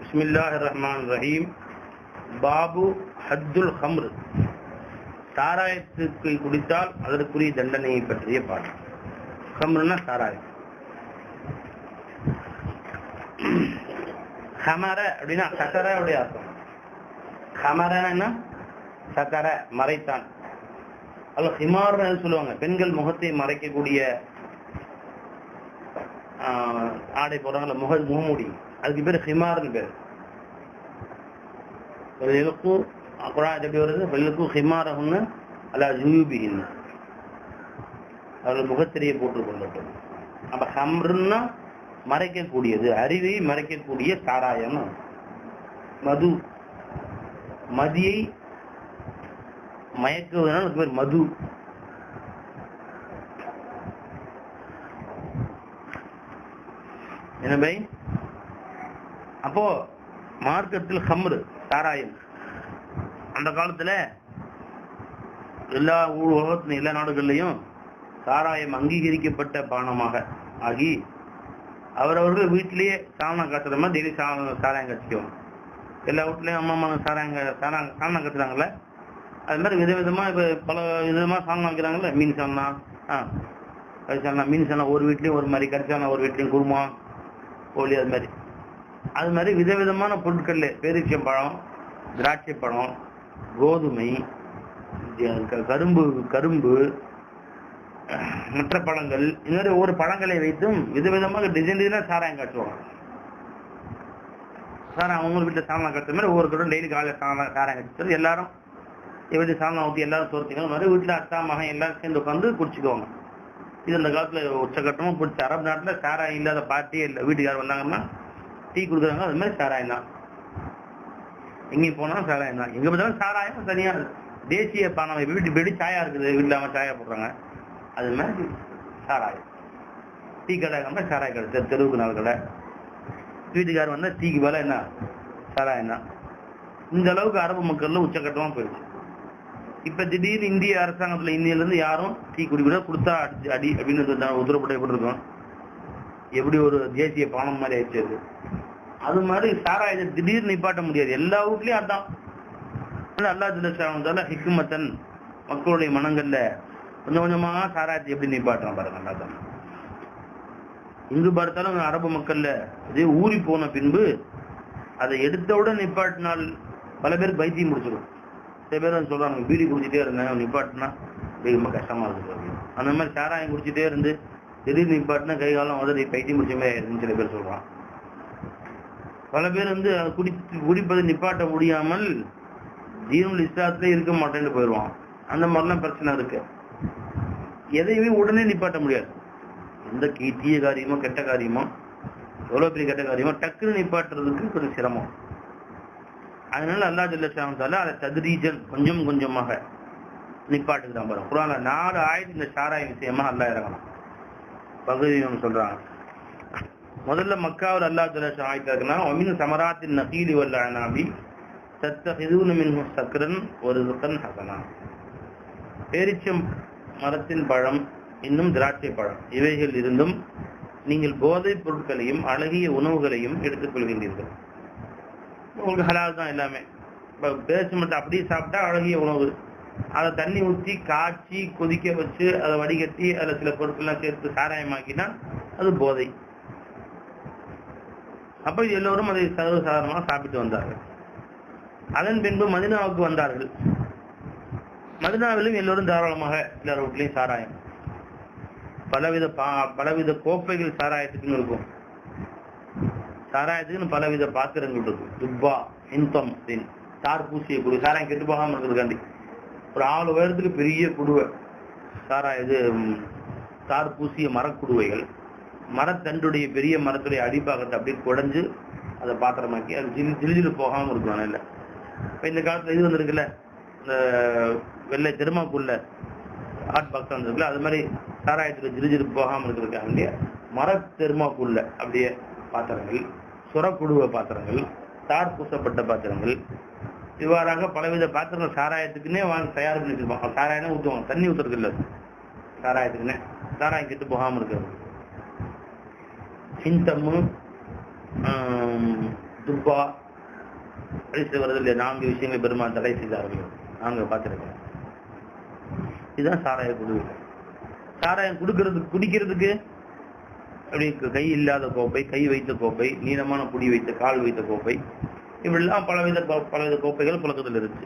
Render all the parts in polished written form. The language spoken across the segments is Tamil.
பிஸ்மில்லாஹிர்ரஹ்மானிர்ரஹீம். பாபு ஹத்துல் ஹம்ர், சாராயத்துக்கு குடித்தால் அதற்குரிய தண்டனையை பற்றிய பாடம். ஹம்ருன்னா சாராயம். ஹமர அப்படின்னா சக்கரையுடைய அர்த்தம். ஹமரன்னா சக்கரை, மறைத்தான். அல்ல ஹிமார்னு சொல்லுவாங்க. பெண்கள் முகத்தை மறைக்கக்கூடிய ஆடை போடுறாங்கல்ல, முகமூடி, அதுக்கு பேர் ஹிமார்னு பேர். எப்படி வருது? வெள்ளுக்கும் ஹிமாரகுன்னு அல்ல ஜூபின்னு அவர்கள் முகத்திரையை போட்டுக் கொள்ளட்டும். அப்ப ஹம்ருன்னா மறைக்கக்கூடியது, அறிவை மறைக்கக்கூடிய சாராயம். மது, மதியை மயக்குவதனால் அதுக்கு பேர் மது. என்ன பை? அப்போ மார்க்கத்தில் ஹம்ரு சாராயம் அந்த காலத்துல எல்லா உலகத்திலும் எல்லா நாடுகள்லையும் சாராயம் அங்கீகரிக்கப்பட்ட பானமாக ஆகி அவரவர்கள் வீட்டிலேயே சாணம் காய்ச்சுற மாதிரி டெய்லி சாராயம் காய்ச்சிக்குவாங்க. எல்லா வீட்லயும் அம்மா அம்மா சாணம் காய்ச்சுறாங்கல்ல, அது மாதிரி விதவிதமா இப்ப பல விதமா சாணம் வைக்கிறாங்கல்ல. மீன் சாணம், கறிச்சாணம், மீன் சாணம் ஒரு வீட்லயும் ஒரு மாதிரி, கறிச்சாணம் ஒரு வீட்லயும், குருமா, கோழி, அது மாதிரி விதவிதமான பொருட்கள்ல பேரிச்சம்பழம், திராட்சை பழம், கோதுமை, கரும்பு, மற்ற பழங்கள், இந்த மாதிரி ஒவ்வொரு பழங்களை வைத்தும் விதவிதமாக டிசைன் சாராயம் காய்ச்சுவாங்க. சாராயம் அவங்க வீட்டில் சாணம் காய்ச்ச மாதிரி ஒவ்வொரு கடும் டெய்லி காலையில் சாராயம் காய்ச்சி எல்லாரும் எப்படி சாணம் ஊற்றி எல்லாரும் தோர்த்திங்க மாதிரி வீட்டில் அத்தா மகன் எல்லாரும் சேர்ந்து உட்காந்து குடிச்சுக்குவாங்க. இது இந்த காலத்தில் உச்சகட்டமாக பிடிச்ச அரபு நாட்டில் சாராயம் இல்லாத பார்ட்டியே இல்லை. வீட்டுக்காரர் வந்தாங்கன்னா டீ கொடுக்குறாங்க, அது மாதிரி சாராயம் தான். எங்கேயும் போனாலும் சாராயம் தான். எங்கே பார்த்தாலும் சாராயம் தனியாக தேசிய பானம். வீட்டு சாயா இருக்குது, வீட்டில் அவன் சாயா போடுறாங்க, அது மாதிரி சாராயம். டீ கடை மாதிரி சாராய கடை, தெருவுக்கு 4 கடை. வீட்டுக்காரர் வந்தால் டீக்கு மேலே என்ன சாராயம் தான். இந்த அளவுக்கு அரபு மக்கள்ல உச்சக்கட்டமாக போயிடுச்சு. இப்ப திடீர்னு இந்திய அரசாங்கத்துல இந்தியிலிருந்து யாரும் டீ குடிக்கூட கொடுத்தா அடி அப்படின்னு உத்தரப்பட்டு எப்படி இருக்கும்? எப்படி ஒரு தேசிய பானம் மாதிரி ஆயிடுச்சு. அது மாதிரி சாராயத்தை திடீர்னு நிப்பாட்ட முடியாது. எல்லா வீட்லயும் அதான். அல்லாஹ் ஜல்ல ஹிக்மத்தன் மக்களுடைய மனங்கள்ல கொஞ்சம் கொஞ்சமா சாராயத்தை எப்படி நிப்பாட்டுறான் பாருங்க. அல்லாஹ் இங்கு பார்த்தாலும் அரபு மக்கள்ல இதே ஊறி போன பின்பு அதை எடுத்தவுடன் நிப்பாட்டினால் பல பேருக்கு பைத்தியம் முடிச்சிடும். சில பேர் சொல்றாங்க, பீடி குடிச்சிட்டே இருந்தேன், நிப்பாட்டினா ரொம்ப கஷ்டமா இருக்குது அப்படின்னு. அந்த மாதிரி சாராயம் குடிச்சிட்டே இருந்து திடீர்னு நிப்பாட்டினா கை காலம் வந்து பைத்தியம் முடிச்ச மாதிரி ஆயிருதுன்னு சில பேர் சொல்றான். பல பேர் குடிப்பதை நிப்பாட்ட முடியாமல் தீனுல் இஸ்லாத்திலே இருக்க மாட்டேன்னு போயிடுவான். அந்த மாதிரிலாம் பிரச்சனை இருக்கு. எதையுமே உடனே நிப்பாட்ட முடியாது. எந்த தீய காரியமோ கெட்ட காரியமோ, எவ்வளவு பெரிய கெட்ட காரியமோ டக்குன்னு நிப்பாட்டுறதுக்கு கொஞ்சம் சிரமம். அதனால அல்லாஹ் ஜல்ல ஷானஹு அதை தத்ரீஜன் கொஞ்சம் கொஞ்சமாக நிப்பாட்டுக்குதான் பாருங்க. குர்ஆன்ல 4 ஆயத்து இந்த சாராய விஷயமா அல்லாஹ் இறங்கணும் பகுதி சொல்றாங்க. முதல்ல மக்காவில் அல்லாஹ் ஜல்ல ஷானஹு ஆயத்துனா வமின் சமராத்தின் நகீலி வல் அனாபி தத்தஹிதுன மின்ஹு சக்ரன் வரிஸ்கன் ஹஸனா. பேரிச்சம் மரத்தின் பழம் இன்னும் திராட்சை பழம் இவைகள் இருந்தும் நீங்கள் போதைப் பொருட்களையும் அழகிய உணவுகளையும் எடுத்துக் கொள்கின்றீர்கள். உங்களுக்கு ஹலால் தான் எல்லாமே. இப்போ பேரிச்சம் மட்டும் அப்படியே சாப்பிட்டா அழகிய உணவு. அதை தண்ணி ஊற்றி காய்ச்சி கொதிக்க வச்சு அதை வடிகட்டி அதில் சில பொருட்கள்லாம் சேர்த்து சாராயமாக்கினா அது போதை. அப்போ எல்லோரும் அதை சர்வசாதாரணமாக சாப்பிட்டு வந்தார்கள். அதன் பின்பு மதினாவுக்கு வந்தார்கள். மதினாவிலும் எல்லோரும் தாராளமாக எல்லார் வீட்லையும் சாராயம். பலவித கோப்பைகள் சாராயத்துக்குன்னு இருக்கும். சாராயத்துக்குன்னு பலவித பாத்திரங்கள் இருக்கும். துப்பா, இன்தம், தார் பூசிய குடு, சாராயம் கெட்டு போகாம இருக்கிறதுக்காண்டி ஒரு 4 உயரத்துக்கு பெரிய குடுவை இது தார் பூசிய மரக்குடுவைகள். மரத்தண்டுடைய பெரிய மரத்துடைய அடிப்பாகத்தை அப்படியே குடைஞ்சு அதை பாத்திரமாக்கி அது ஜிலிஜிலு போகாம இருக்கும். இல்லை இப்ப இந்த காலத்துல இது வந்துருக்குல்ல, இந்த வெள்ளை தெருமாக்குள்ள ஹாட் பாக்ஸ் வந்துருக்குல்ல, அது மாதிரி சாராயத்துல ஜிலிஜிலு போகாம இருக்கிறதுக்காக மர தெருமாக்குள்ள அப்படியே பாத்திரங்கள், சுரக்குடுவ பாத்திரங்கள், தார் பூசப்பட்ட பாத்திரங்கள், இவ்வாறாக பலவித பாத்திரங்கள் சாராயத்துக்குன்னே தயார் பண்ணி வச்சிருப்பாங்க. சாராயம் ஊற்றுவாங்க, தண்ணி ஊத்துறது இல்லை சாராயத்துக்குன்னே. சாராயம் கெட்டு போகாம இருக்கிறது. சிந்தமு, துப்பா அடித்து வருது இல்லையா, 4 விஷயங்களை பெருமான் தடை செய்தார்கள். நாங்கள் பார்த்துருக்கோம். இதுதான் சாராய குடுவை. சாராயம் குடிக்கிறதுக்கு அப்படி கை இல்லாத கோப்பை, கை வைத்த கோப்பை, நீளமான புடி வைத்த, கால் வைத்த கோப்பை, இப்படிலாம் பலவித கோப்பைகள் புழக்கத்தில் இருக்கு.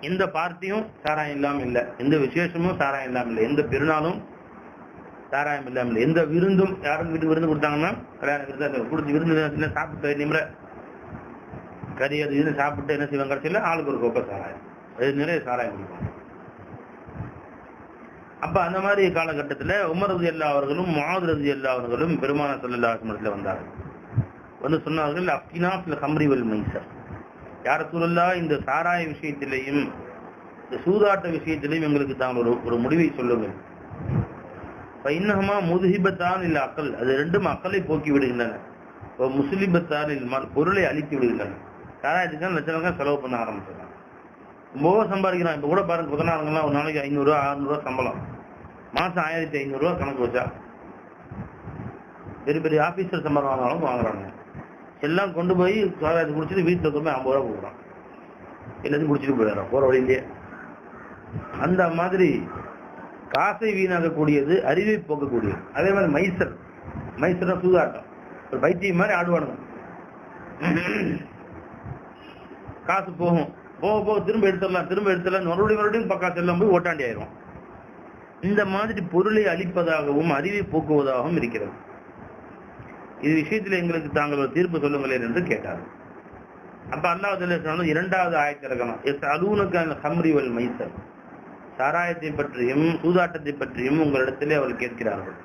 எந்த பார்ட்டியும் சாராயம் இல்லாம இல்லை, எந்த விசேஷமும் சாராயம் இல்லாம இல்லை, எந்த பெருநாளும் சாராயம் இல்லாம இல்லை, எந்த விருந்தும் யாரும் வீட்டுக்கு விருந்து கொடுத்தாங்கன்னா கல்யாண விருந்து குடிச்சு விருந்து சாப்பிட்டு நிமிர கறி அது இது சாப்பிட்டு என்ன செய்வாங்க, கடைசியில் ஆளுக்கு ஒரு கோப்பை சாராயம், அது நிறைய சாராயம் குடிப்பாங்க. அப்ப அந்த மாதிரி காலகட்டத்தில் உமர் ரலியல்லாஹு அவர்களும் முஆத் ரலியல்லாஹு அவர்களும் பெருமானார் ஸல்லல்லாஹு அலைஹி வஸல்லம் வந்தார்கள். வந்து சொன்னார்கள், அஃப்தினா ஃபில் கம்ரி வல் மைஸர், யா ரசூலல்லாஹ், இந்த சாராய விஷயத்திலேயும் இந்த சூதாட்ட விஷயத்திலேயும் எங்களுக்கு தாங்கள் ஒரு முடிவை சொல்லுங்கள். ஃபைன்னஹுமா முதுஹிபத்தான் இல்ல அக்கல், அது ரெண்டும் அக்கலை போக்கி விடுகின்றன. முஸ்லிபத்தான் இல் பொருளை அழித்து விடுகின்றன. சாராயத்துக்கு லட்சக்கணக்காக செலவு பண்ண ஆரம்பிச்சிடலாம். ரொம்ப சம்பாதிக்கிறான். இப்போ கூட பாருங்க, புதனாளங்கள்லாம் ஒரு நாளைக்கு 500 ரூபா 600 ரூபா சம்பளம், மாதம் 1500 ரூபா கணக்கு வச்சா பெரிய பெரிய ஆஃபீஸர் சம்பளம் வாங்கினாலும் வாங்குறாங்க. எல்லாம் கொண்டு போய் சாராயத்தை குடிச்சிட்டு வீட்டில் கொண்டு போய் 50 ரூபா கொடுக்குறான், எல்லாத்தையும் குடிச்சிட்டு போயிடுறான் போகிற வழியிலேயே. அந்த மாதிரி காசை வீணாகக்கூடியது, அறிவை போக்கக்கூடியது. அதே மாதிரி மைசர் சூதாட்டம், ஒரு பைத்தியம் மாதிரி ஆடுவானுங்க. காசு போகும், போக போக திரும்ப எடுத்துடலாம் மறுபடியும் பக்கா செல்லம் போய் ஓட்டாண்டி ஆயிரும். இந்த மாதிரி பொருளை அழிப்பதாகவும் அறிவை போக்குவதாகவும் இருக்கிறது. இது விஷயத்தில் எங்களுக்கு தாங்கள் ஒரு தீர்ப்பு சொல்லுங்களேன் என்று கேட்டார். அப்ப அல்லாஹ் ஜல்ல இரண்டாவது ஆயத்தை இறக்கணும், அலூனுக்கான ஹம்ரி வல் மைசர், சாராயத்தை பற்றியும் சூதாட்டத்தை பற்றியும் உங்களிடத்திலே அவர்கள் கேட்கிறார்கள்.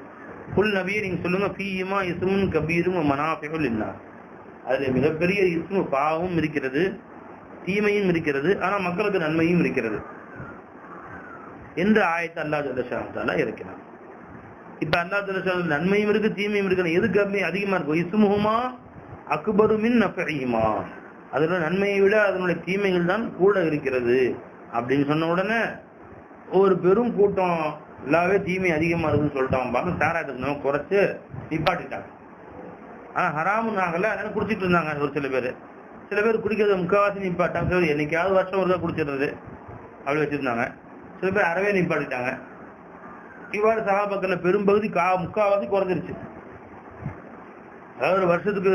குல் நபியே, நீங்க சொல்லுங்க, ஃபீஹிமா இஸ்முன் கபீரும் மனாஃபிஉ லின்னாஸ், அதுல மிகப்பெரிய இஸ்மு பாவமும் இருக்கிறது, தீமையும் இருக்கிறது, ஆனா மக்களுக்கு நன்மையும் இருக்கிறது என்று ஆயத்தை அல்லாஹ் ஜல்ல ஷானஹு இருக்கிறார். இப்ப அல்லாஹ் ஜல்ல ஷானஹு நன்மையும் இருக்கு, தீமையும் இருக்கு, எது கம்மி அதிகமா இருக்கும்? இஸ்முஹுமா அக்பரு மின் நஃபிஹிமா, அதோட நன்மையை விட அதனுடைய தீமைகள் தான் கூட இருக்கிறது அப்படின்னு சொன்ன உடனே ஒரு பெரும் கூட்டம் எல்லாவே தீமை அதிகமா இருக்குன்னு சொல்லிட்டாங்க. பாருங்க, சாராயத்துக்கு குறைச்சு நிப்பாட்டிட்டாங்க. ஆனா ஹராமுன்னு ஆகல, அதனால குடிச்சிட்டு இருந்தாங்க. ஒரு சில பேர் குடிக்கிறத முக்கால்வாசி நிப்பாட்டாங்க. சில பேர் என்னைக்காவது வருஷம் ஒரு தான் குடிச்சிடுறது அப்படி வச்சிருந்தாங்க. சில பேர் அறவே நிப்பாட்டிட்டாங்க. இவ்வாறு சஹாபாக்கள் பெரும்பகுதி முக்கால்வாசி குறைஞ்சிருச்சு. அதாவது ஒரு வருஷத்துக்கு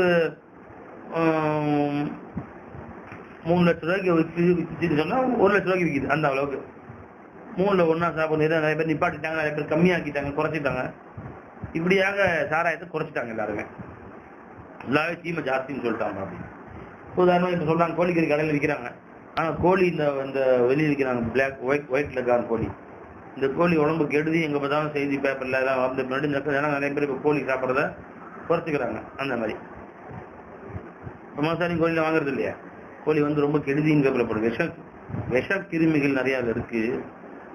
3 லட்சம் ரூபாய்க்கு விற்று சொன்னா 1 லட்சம் ரூபாய்க்கு விற்கிது. அந்த அளவுக்கு 3ல் 1 சாப்பிடுறது. நிறைய பேர் நிப்பாட்டிட்டாங்க, நிறைய பேர் கம்மியாக்கிட்டாங்க, குறைச்சிட்டாங்க. இப்படியாக சாராயத்தை குறைச்சிட்டாங்க எல்லாருமே. எல்லாவே தீமை ஜாஸ்தின்னு சொல்லிட்டாங்க. அப்படி உதாரணம் இப்ப சொல்றாங்க, கோழிக்கறி கடையில் விற்கிறாங்க. ஆனா கோழி இந்த வெளியே விற்கிறாங்க, ஒயிட் லெக்கான கோழி. இந்த கோழி உடம்பு கெடுதி, எங்க பார்த்தாலும் செய்தி பேப்பர்ல எல்லாம் வந்து முன்னாடி நிறைய பேர் இப்ப கோழி சாப்பிட்றத குறைச்சிக்கிறாங்க. அந்த மாதிரி மாசாரி கோழியில வாங்குறது இல்லையா, கோழி வந்து ரொம்ப கெடுதின்னு பேப்பரப்படும். விஷ கிருமிகள் நிறைய இருக்கு.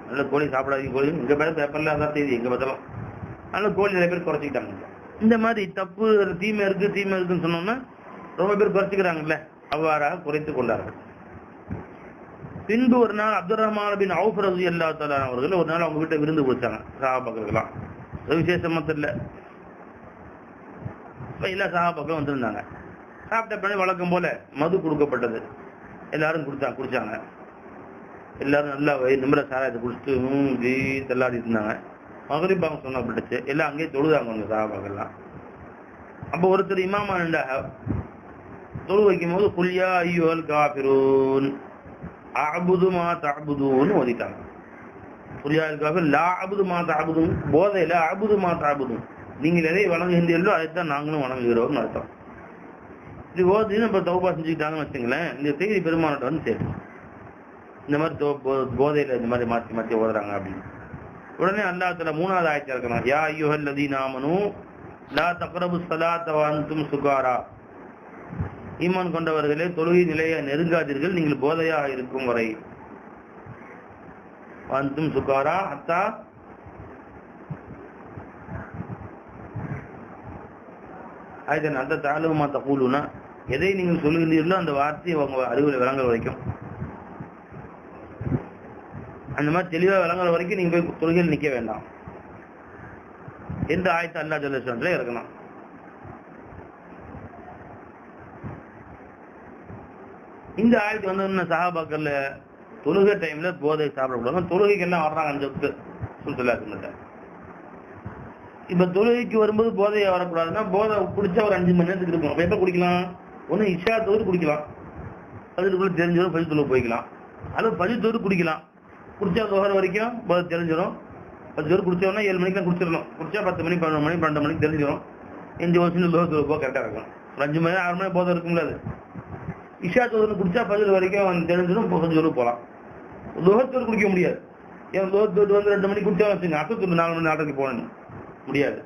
நல்ல கோழி சாப்பிடாதீங்க, கோழி எங்க பேப்பர்ல அதான் செய்தி எங்க பார்த்தாலும். அதனால கோழி நிறைய பேர் குறைச்சிக்கிட்டாங்க. இந்த மாதிரி தப்பு தீமை இருக்குன்னு சொன்னோம்னா ரொம்ப பேர் குறைச்சிக்கிறாங்கல்ல, அவ்வாறாக குறைத்து கொண்டார்கள். பின்பு ஒரு நாள் அப்துல் ரஹ்மான் பின் அவுஃப் ரலியல்லாஹு தஆலா அவர்கள் ஒரு நாள் அவங்க வீட்டை விருந்து கொடுத்தாங்க. சஹாபாக்கள்லாம் விசேஷமா தெரியல, எல்லா சஹாபாக்களும் வந்திருந்தாங்க. சாப்பிட்ட பின்னாடி வழக்கம் போல மது கொடுக்கப்பட்டது. எல்லாரும் குடிச்சாங்க. எல்லாரும் நல்லா நிமிர சாராயத்தை குடிச்சிட்டு தெல்லாடி இருந்தாங்க. மகரிப் அவங்க சொன்னப்பட்டுச்சு. எல்லாம் அங்கேயே தொழுதாங்க சஹாபாக்கள்லாம். அப்போ ஒருத்தர் இமாமா தொழு வைக்கும் போது குல்யா ஐயுல் காஃபிரூன் அஅபுது மா தஅபுதூன் ஓதிட்டாங்க. குல்யா அல் காஃபிர் லா அஅபுது மா தஅபுதூன், போதையில அஅபுது மா தஅபுதூன், நீங்கள் எதை வணங்குகின்றீர்களோ அதைத்தான் நாங்களும் வணங்குகிறோம்னு அர்த்தம். இது ஓதி நம்ம தௌபா செஞ்சுக்கிட்டாங்கன்னு வச்சுங்களேன், இந்த செய்தி பெருமானாட்ட வந்து சேரும். இந்த மாதிரி போதையில இந்த மாதிரி மாற்றி ஓதுறாங்க அப்படின்னு. உடனே அல்லாஹ் தஆலா 3வது ஆயத்தை இறக்கணும், யா அய்யுஹல்லதீன ஆமனூ லா தக்ரபுஸ் ஸலாத்த வ அன்தும் சுகாரா, ஈமான் கொண்டவர்களே தொழுகை நிலையை நெருங்காதீர்கள் நீங்கள் போதையாக இருக்கும் வரை. அன்தும் சுகாரா அத்தா ஆயுதன் அந்த தாலுமா தகூலுனா, எதை நீங்கள் சொல்லுகின்றீர்களோ அந்த வார்த்தையை உங்க அறிவுரை விளங்குற வரைக்கும், அந்த மாதிரி தெளிவாக விளங்குற வரைக்கும் நீங்க போய் தொழுகையில் நிற்க வேண்டாம். எந்த ஆயத்தை அல்லாஹ் ஜல்ல ஷானுல இறக்கணும். இந்த ஆயத்து வந்து சஹாபாக்கள்ல தொழுகை டைம்ல போதை சாப்பிடக்கூடாது. தொழுகைக்கு எல்லாம் வர்றாங்க அந்த சொல்லிட்டு. இப்ப தொழுகைக்கு வரும்போது போதையை வரக்கூடாதுன்னா போதை குடிச்சா ஒரு 5 மணி நேரத்துக்கு இருக்கும். எப்ப குடிக்கலாம்? ஒண்ணு இஷா தொழுது குடிக்கலாம், பதிலுக்குள்ள தெரிஞ்சிடும், பஜு தொழுவு போய்க்கலாம். அல்லது பஜு தொழுது குடிக்கலாம், குடிச்சா தோஹர் வரைக்கும் போதை தெரிஞ்சிடும். 10 பேர் குடிச்சோம்னா 7 மணிக்கு குடிச்சிடணும். குடிச்சா 10 மணி 11 மணி 12 மணிக்கு தெரிஞ்சிடும். 5 வருஷம் தோஹர் தொழுவு போக கரெக்டா இருக்கும். ஒரு 5 மணி 6 மணி போதை இருக்கும்ல. அது இஷா தொழுது குடிச்சா பஜு வரைக்கும் தெரிஞ்சிடும், பஜு தொழுவு போகலாம். தோஹர் தொழுது குடிக்க முடியாது. ஏன் தோஹர் தொழுது வந்து 2 மணிக்கு குடிச்சா வச்சுங்க, அசர் தொழுது 4 மணி 4:30 போகணும் முடியாது.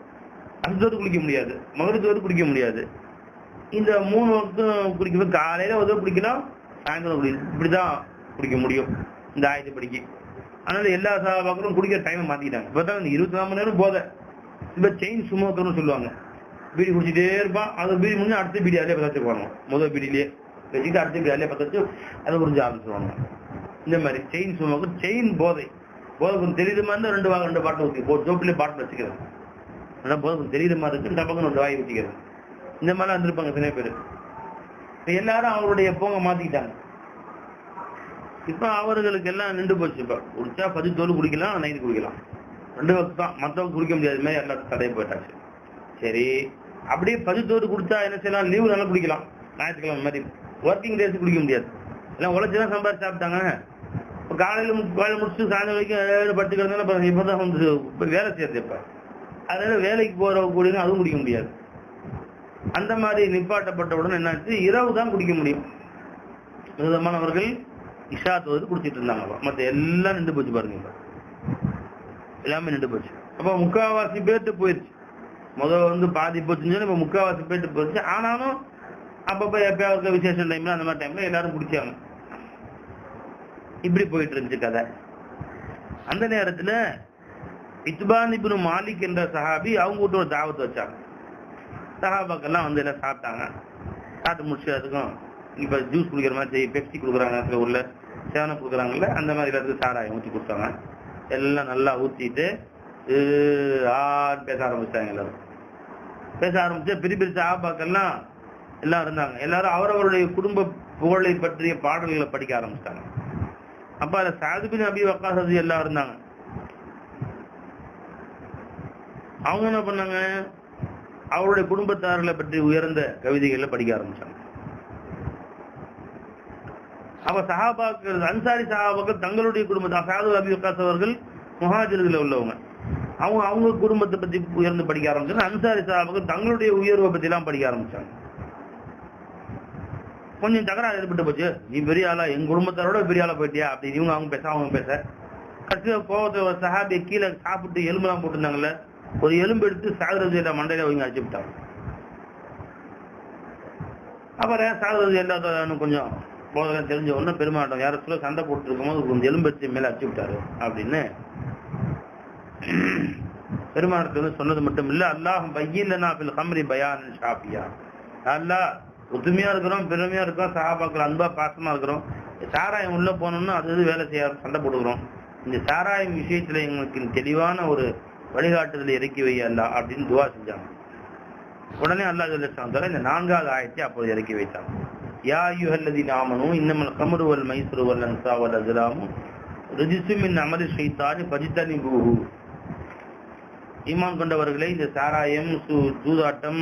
அசர் குடிக்க முடியாது, மகரிப் குடிக்க முடியாது. இந்த 3 வக்தும் குடிக்கிறது காலையில ஒரு குடிக்கலாம், சாயந்தரம் குடிக்கலாம். இப்படிதான் குடிக்க முடியும் இந்த ஆயத்தை படிக்க. அதனால எல்லா சஹாபாக்களும் குடிக்கிற டைமை மாத்திக்கிட்டாங்க. இப்பதான் 24 மணி நேரம் போதை. இப்ப செயின் சுமோக்கர்னு சொல்லுவாங்க. பீடி குடிச்சிட்டே இருப்பான், அது பீடி முடிஞ்சு அடுத்த பீடி அதிலே பத்த வச்சுக்குவாங்க. முதல் பீடியிலேயே வச்சுட்டு அடுத்த பீடி அதிலே பத்த வச்சு அதை குறிஞ்சு ஆரம்பிச்சுருவாங்க. இந்த மாதிரி செயின் சுமோக்கர், செயின் போதை. போதை கொஞ்சம் தெரியுது மாதிரி 2 பாட்டில் ஊற்றி ஜோப்பிலே பாட்டில் வச்சுக்கிறது. ஆனா போதை கொஞ்சம் தெரியுது மாதிரி இருக்கு, டப்பக்குன்னு 2 வாய் ஊற்றிக்கிறது. இந்த மாதிரிலாம் இருந்திருப்பாங்க சில பேர். இப்ப எல்லாரும் அவங்களுடைய போங்க மாத்திக்கிட்டாங்க. இப்ப அவர்களுக்கு எல்லாம் நின்று போச்சு. இப்ப குடிச்சா 10 தோல் குடிக்கலாம், நைட்டு குடிக்கலாம், 2 வக்து தான், மற்றவங்க குடிக்க முடியாது. மாதிரி எல்லாரும் தடை போயிட்டாச்சு. சரி, அப்படியே 10 தோல் குடிச்சா என்ன செய்யலாம்? லீவு நல்லா குடிக்கலாம், ஞாயிற்றுக்கிழமை மாதிரி. ஒர்க்கிங் டேஸ் குடிக்க முடியாது, எல்லாம் உழைச்சுதான் சம்பாதிச்சு சாப்பிட்டாங்க. இப்போ காலையில முடிச்சுட்டு சாயந்தரம் வரைக்கும் படுத்துக்கிறதுனால இப்பதான் வந்து வேலை செய்யறது. இப்ப அதனால வேலைக்கு போற கூட அதுவும் குடிக்க முடியாது. அந்த மாதிரி நிப்பாட்டப்பட்டவுடன் என்னாச்சு? இரவு தான் குடிக்க முடியும். விதமானவர்கள் இஷா தொழுது குடிச்சிட்டு இருந்தாங்க. மற்ற எல்லாம் நின்று போச்சு பாருங்க. இப்ப எல்லாமே நின்று போச்சு. அப்ப முக்காவாசி பேர்ட்டு போயிடுச்சு. முதல் வந்து பாதி போச்சுன்னு சொல்லி இப்ப முக்காவாசி பேர்ட்டு போயிடுச்சு. ஆனாலும் அப்பப்ப எப்பயாவது விசேஷ டைம்ல அந்த மாதிரி டைம்ல எல்லாரும் குடிச்சாங்க. இப்படி போயிட்டு இருந்துச்சு கதை. அந்த நேரத்துல இத்பான் இப்னு மாலிக் என்ற சஹாபி அவங்க வீட்டு ஒரு தாவத்து வச்சாங்க. சஹாபாக்கெல்லாம் வந்து எல்லாம் சாப்பிட்டாங்க. சாப்பிட்டு முடிச்சதுக்கும் இப்ப ஜூஸ் குடிக்கிற மாதிரி பெப்சி கொடுக்குறாங்க, சில ஊர்ல சேவனம் கொடுக்குறாங்கல்ல, அந்த மாதிரி எல்லாத்துக்கும் சாராயம் ஊற்றி கொடுத்தாங்க. எல்லாம் நல்லா ஊற்றிட்டு பேச ஆரம்பிச்சாங்க. எல்லாரும் பேச ஆரம்பிச்சு பெரிய சஹாபாக்கெல்லாம் எல்லாம் இருந்தாங்க. எல்லாரும் அவரவருடைய குடும்ப புகழை பற்றிய பாடல்களை படிக்க ஆரம்பிச்சிட்டாங்க. அப்ப அதுல சஅத் பின் அபி வக்காஸ் எல்லாம் இருந்தாங்க. அவங்க என்ன பண்ணாங்க? அவருடைய குடும்பத்தார்களை பற்றி உயர்ந்த கவிதைகளை படிக்க ஆரம்பிச்சாங்க. அப்ப சஹாபாக்கள், அன்சாரி சஹாபாக்கள் தங்களுடைய குடும்பத்தை, சஅத் அபி வக்காஸ் அவர்கள் முஹாஜிர்கள் உள்ளவங்க, அவங்க குடும்பத்தை பத்தி உயர்ந்து படிக்க ஆரம்பிச்சாங்க. அன்சாரி சஹாபாக்கள் தங்களுடைய உயர்வை பத்தி எல்லாம் படிக்க ஆரம்பிச்சாங்க. கொஞ்சம் தகராறு ஏற்பட்டு போச்சு. நீ பெரிய ஆளா, எங்க குடும்பத்தாரோட பெரிய ஆளா போயிட்டியா அப்படின்னு இவங்க அவங்க பேச அவங்க பேச. கடைசியா கோவத்தை ஒரு சஹாபியை கீழே சாப்பிட்டு எலும்பெல்லாம் போட்டுருந்தாங்கல்ல, ஒரு எலும்பு எடுத்து சாகுறது மண்டையில அவங்க அடிச்சு விட்டாங்க. அப்புறம் சாகுறது எல்லாத்தையும் கொஞ்சம் போதெல்லாம் தெரிஞ்ச உடனே பெருமாட்டம் யாரும் சொல்ல சண்டை போட்டு இருக்கும் போது கொஞ்சம் எலும்பு எடுத்து மேல அடிச்சு விட்டாரு அப்படின்னு பெருமாட்டத்தை வந்து சொன்னது மட்டும் இல்ல, அல்லாஹ் பையில்லனா ஃபில் ஹம்ரி பயான் ஷாஃபியா, அல்லாஹ் ஒத்துமையா இருக்கிறோம், பெருமையா இருக்கிறோம், சஹாபாக்கள் அன்பா பாசமா இருக்கிறோம், சாராயம் உள்ள போனோம்னா அது வேலை செய்ய சண்டை போடுகிறோம், இந்த சாராயம் விஷயத்துல எங்களுக்கு தெளிவான ஒரு வழிகாட்டுதலை இறக்கி வை அல்லாஹ் அப்படின்னு துவா செஞ்சாங்க. உடனே அல்லாஹ் ஜல்ல ஷானஹு இந்த 4வது ஆயத்தை அப்போது இறக்கி வைத்தாங்க. யா அய்யுஹல்லதீன ஆமனூ இன்னமல் கம்ரு வல் மைஸ்ரு வல் அன்ஸாபு வல் அஸ்லாமு ரிஜ்ஸும் மின் அமலி ஷைத்தானி ஃபஜ்தனிபூஹு. ஈமான் கொண்டவர்களே, இந்த சாராயம், சூதாட்டம்,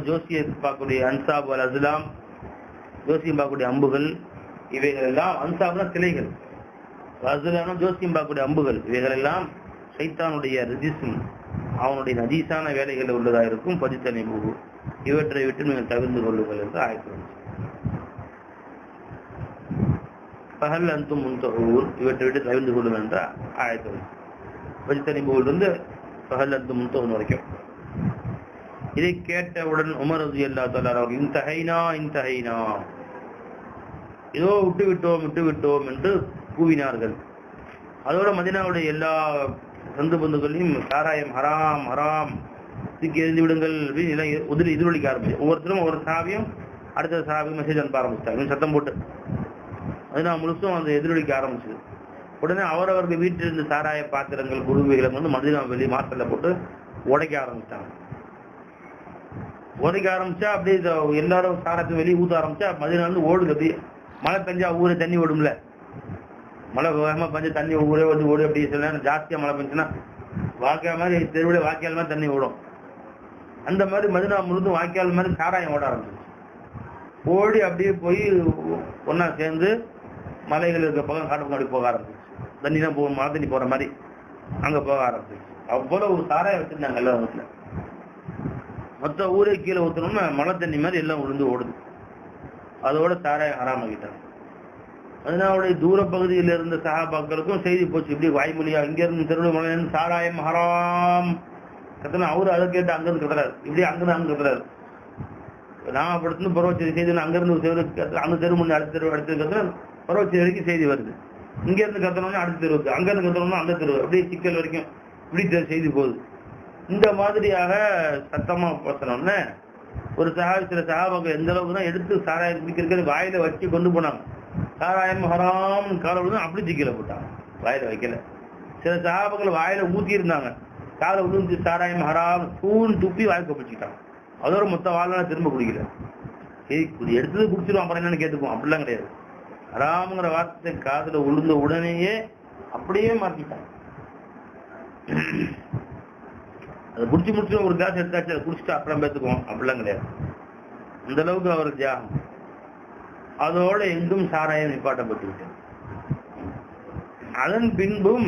ஜோசியை பார்க்கக்கூடிய அன்சாப் வல் அஸ்லாம், ஜோசியம் பார்க்கக்கூடிய அம்புகள், இவைகள் எல்லாம், அன்சாப்னா சிலைகள், அஸ்லாம்னா ஜோசியம் பார்க்கக்கூடிய அம்புகள், இவைகள் எல்லாம் ஷைத்தானுடைய ரிஜிஸும் அவனுடைய நஜீஸான வேலைகள் உள்ளதாக இருக்கும். ஃபஜ்தனிபூஹு, இவற்றை விட்டு நீங்கள் தவிர்த்து கொள்ளுங்கள் என்று ஆயத்து. ஃபஹல் அன்தும் முன்தஹூன், இவற்றை விட்டு தவிர்த்து கொள்ளுங்கள் என்ற ஆயத்து. ஃபஜ்தனிபூஹிலிருந்து ஃபஹல் அன்தும் முன்தஹூன் வரைக்கும். இதை கேட்டவுடன் உமர் ரலியல்லாஹு தஆலா அவர்கள் இன்தஹைனா, இதோ விட்டு விட்டோம் என்று கூவினார்கள். அதோட மதீனாவுடைய எல்லா சொந்த பந்துகளையும் சாராயம் ஹராம் ஹராம் தூக்கி எறிந்து விடுங்கள் அப்படின்னு எதிரொலிக்க ஆரம்பிச்சு. ஒவ்வொருத்தரும் ஒவ்வொரு சாவியும் அடுத்த சாவியும் மெசேஜ் அனுப்ப ஆரம்பிச்சிட்டாங்க சத்தம் போட்டு. அது நான் முழுசும் அந்த எதிரொலிக்க ஆரம்பிச்சது. உடனே அவரவர்கள் வீட்டில் இருந்த சாராய பாத்திரங்கள் குடுவைகளை வந்து மதினா வெளியே மாசல்ல போட்டு உடைக்க ஆரம்பிச்சாங்க. உதைக்க ஆரம்பிச்சா அப்படியே எல்லாரும் சாராயத்தை வெளியே ஊத்த ஆரம்பிச்சா மதினா வந்து ஓடுது. அப்படியே மழை பெஞ்சா ஊரே தண்ணி ஓடும்ல, மழை வேகமா பெஞ்சா தண்ணி ஊரே வந்து ஓடு. அப்படி சில நேரம் ஜாஸ்தியா மழை பெஞ்சுன்னா வாய்க்கால் மாதிரி தெருவில் வாய்க்கால் மாதிரி தண்ணி ஓடும். அந்த மாதிரி மதினா முழுதும் வாய்க்கால் மாதிரி சாராயம் ஓட ஆரம்பிச்சிச்சு. ஓடி அப்படியே போய் ஒன்னா சேர்ந்து மலைகள் இருக்க பக்கம் காட்டு முன்னாடி போக ஆரம்பிச்சிச்சு. தண்ணி தான் போகும், மழை தண்ணி போற மாதிரி அங்க போக ஆரம்பிச்சிச்சு. அவ்வளவு ஒரு சாராயம் வச்சிருந்தாங்க எல்லாரும் வீட்டுல. மொத்த ஊரே கீழே ஊத்தணும்னா மழை தண்ணி மாதிரி எல்லாம் விழுந்து ஓடுது. அதோட சாராயம் ஹராமாக்கிட்டாங்க. மதீனாவுடைய தூர பகுதியில் இருந்த சஹாபாக்களுக்கும் செய்தி போச்சு. இப்படி வாய்மொழியா இங்க இருந்து திருவண்ணாமலை சாராயம் ஹராம் கத்தனா. அவரு அதை கேட்டு அங்கிருந்து கத்துறாரு, இப்படி அங்கிருந்து அங்க கத்துறாரு. நான் படுத்து பருவச்சேரி செய்தி அங்கிருந்து அந்த தெரு முன்னே அடுத்த தெரு அடுத்த கத்துற பருவச்சேரி வரைக்கும் செய்தி வருது. இங்க இருந்து கத்தணும்னா அடுத்த தெருவுக்கு, அங்க இருந்து கத்தணும்னா அந்த தெரு, அப்படியே சிக்கல் வரைக்கும் இப்படி செய்தி போகுது. இந்த மாதிரியாக சத்தமா பேசணும்னு ஒரு சில சஹாபாக்கள் எந்த அளவுக்கு தான் எடுத்து சாராயம் குடிக்கிறது வாயில வச்சு கொண்டு போனாங்க. சாராயம் ஹராம் காலை விழுந்து அப்படி சிக்கல போட்டாங்க, வாயில வைக்கல. சில சஹாபாக்கள் வாயில ஊத்தி இருந்தாங்க, காலை விழுந்து சாராயம் ஹராம் தூண் துப்பி வாய்க்க பிடிச்சிக்கிட்டாங்க. அதோட மொத்த வாழ்நாள் திரும்ப குடிக்கல. எடுத்தது குடிச்சிடும் அப்புறம் என்னன்னு கேட்டுப்போம், அப்படிலாம் கிடையாது. ஹராம்ங்கிற வார்த்தை காதுல விழுந்த உடனேயே அப்படியே மாற்றிட்டாங்க. அதை குடிச்சு முடிச்சு ஒரு கிளாஸ் எடுத்தாச்சு, அதை குடிச்சுட்டு அப்புறம் பேத்துக்குவோம், அப்படிலாம் கிடையாது. அந்த அளவுக்கு அவர் தியாகம். அதோட எங்கும் சாராயம் நிப்பாட்டப்பட்டு விட்டது. அதன் பின்பும்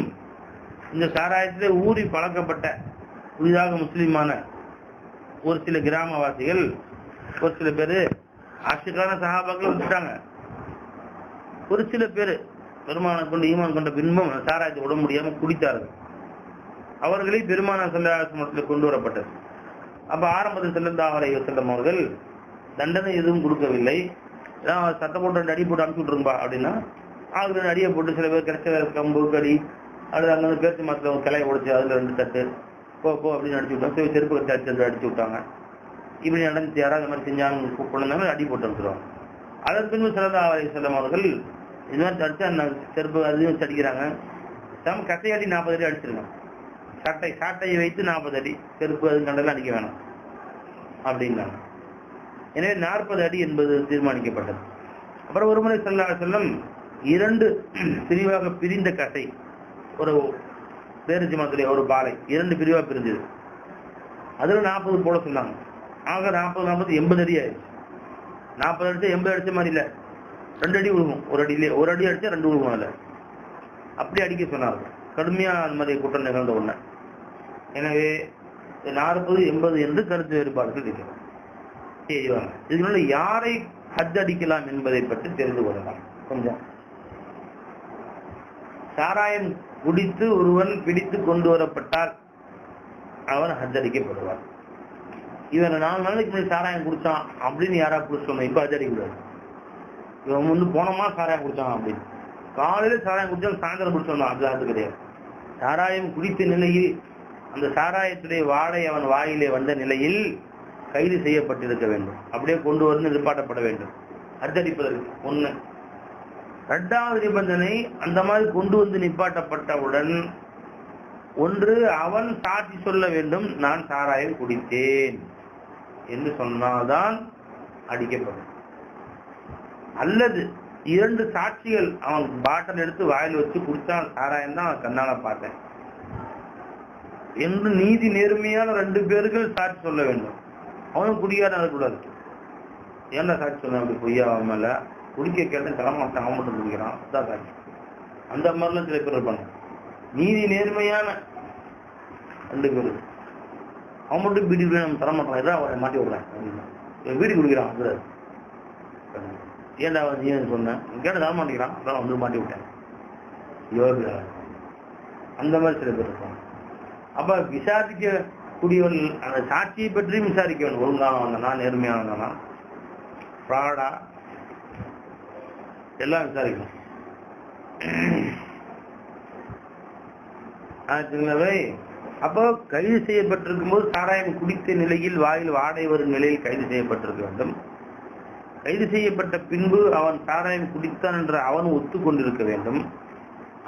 இந்த சாராயத்திலே ஊறி பழக்கப்பட்ட புதிதாக முஸ்லிமான ஒரு சில கிராமவாசிகள், ஒரு சில பேரு ஆஷிக்கான சஹாபாக்கள் வச்சுட்டாங்க. ஒரு சில பேரு பெருமானை கொண்டு ஈமான் கொண்ட பின்பும் சாராயத்தை விட முடியாம குடித்தார்கள். அவர்களை பெருமானார் ஸல்லல்லாஹு அலைஹி வஸல்லம் கொண்டு வரப்பட்டது. அப்ப ஆரம்பத்தில் ஸல்லல்லாஹு அலைஹி வஸல்லம் அவர்கள் தண்டனை எதுவும் கொடுக்கவில்லை. சட்டை போட்டு 2 அடி போட்டு அனுப்பிச்சு விட்டுருங்கப்பா அப்படின்னா ஆளுக்கு 2 அடியை போட்டு, சில பேர் கிடைச்ச கம்பு கடி அல்லது அங்கே பேச்சு மாத்திர கிளையை உடைச்சு அதுல 2 தட்டு போ அப்படின்னு அடிச்சு விட்டாங்க. செருப்பு கட்டி அடிச்சு விட்டாங்க. இப்படி நடந்துச்சு. யாராவது மாதிரி செஞ்சாங்க கூப்பிடுந்தாங்க, அடி போட்டு அனுப்பிச்சிடுவாங்க. அதன் பின்பு ஸல்லல்லாஹு அலைஹி வஸல்லம் அவர்கள் இது மாதிரி தடிச்சு அந்த செருப்பு அதையும் வச்சு அடிக்கிறாங்க. கட்டையாடி 40 அடி அடிச்சிருக்காங்க. சாட்டையை வைத்து 40 அடி, செருப்பு அது கண்டெல்லாம் அடிக்க வேணாம் அப்படின்னாங்க. எனவே 40 அடி என்பது தீர்மானிக்கப்பட்டது. அப்புறம் ஒருமுறை ஸல்லல்லாஹு அலைஹி வஸல்லம் 2 பிரிவாக பிரிந்த கட்டை, ஒரு பேரு ஜமாத்துடைய ஒரு பாலை 2 பிரிவா பிரிஞ்சது. அதுல 40 போட சொன்னாங்க. ஆக 40 80 அடி ஆயிடுச்சு. 40 அடிச்சா 80 அடிச்ச மாதிரி இல்ல, 2 அடி விழுகும். ஒரு அடி அடிச்சா 2 விழுகும். அதுல அப்படி அடிக்க சொன்னார்கள். கடுமையா அந்த மாதிரி குற்றம் நிகழ்ந்த ஒண்ணு. எனவே 40 80 என்று கருத்து வேறுபாடுகள் இருக்கிறது. செய்வாங்க. இதனால யாரை ஹஜ் அடிக்கலாம் என்பதை பற்றி தெரிந்து கொள்ளலாம். கொஞ்சம் சாராயம் குடித்து ஒருவன் பிடித்து கொண்டு வரப்பட்டால் அவன் ஹஜ் அடிக்கப்படுவார். இவன் 4 நாளைக்கு முன்னாடி சாராயம் குடிச்சான் அப்படின்னு யாரா குடிச்சோம், இப்ப ஹஜ் அடிக்கக்கூடாது. இவன் வந்து போனமா சாராயம் குடிச்சான் அப்படின்னு, காலையில சாராயம் குடிச்சாலும் சாயந்தரம் குடிச்சோம், அது கிடையாது. சாராயம் குடித்த நிலையில் அந்த சாராயத்துடைய வாடை அவன் வாயிலே வந்த நிலையில் கைது செய்யப்பட்டிருக்க வேண்டும். அப்படியே கொண்டு வந்து நிப்பாட்டப்பட வேண்டும் ஹஜ் அடிப்பதற்கு. 1. 2வது நிபந்தனை, அந்த மாதிரி கொண்டு வந்து நிப்பாட்டப்பட்டவுடன் ஒன்று அவன் சாட்சி சொல்ல வேண்டும், நான் சாராயம் குடித்தேன் என்று சொன்னால்தான் அடிக்கப்படும். அல்லது 2 சாட்சிகள், அவன் பாட்டில் எடுத்து வாயில் வச்சு குடித்தான், சாராயம் தான் கண்ணால பார்த்தேன் என்று நீதி நேர்மையான 2 பேர்கள் சாட்சி சொல்ல வேண்டும். அவனும் குடிக்காரன் இருக்கக்கூடாது. ஏன்னா சாட்சி சொன்ன அப்படி பொய்யா அவன் மேல குடிக்க கேட்டேன் தரமாட்டான், அவன் மட்டும் குடிக்கிறான், அதான் சாட்சி. அந்த மாதிரிலாம் சில பேர் இருப்பாங்க. நீதி நேர்மையான 2 பேரு, அவன் மட்டும் பீடி நம்ம தரமாட்டான், இதான் அவரை மாட்டி விடுறேன் அப்படின்னா பீடி குடிக்கிறான். அது ஏன்டா நீ சொன்னேன் கேட்ட தர மாட்டேங்கிறான், அதான் வந்து மாட்டி விட்டேன். யோகா அந்த மாதிரி சில பேர் இருப்பாங்க. அப்ப விசாரிக்க கூடியவன் அந்த சாட்சியை பற்றியும் விசாரிக்க வேண்டும். ஒழுங்கானவனா, நேர்மையானவனா, ஃப்ராடா, எல்லாம் விசாரிக்கணும். அப்போ கைது செய்யப்பட்டிருக்கும் போது சாராயம் குடித்த நிலையில் வாயில் வாடை வரும் நிலையில் கைது செய்யப்பட்டிருக்க வேண்டும். கைது செய்யப்பட்ட பின்பு அவன் சாராயம் குடித்தான் என்று அவன் ஒத்துக்கொண்டிருக்க வேண்டும்.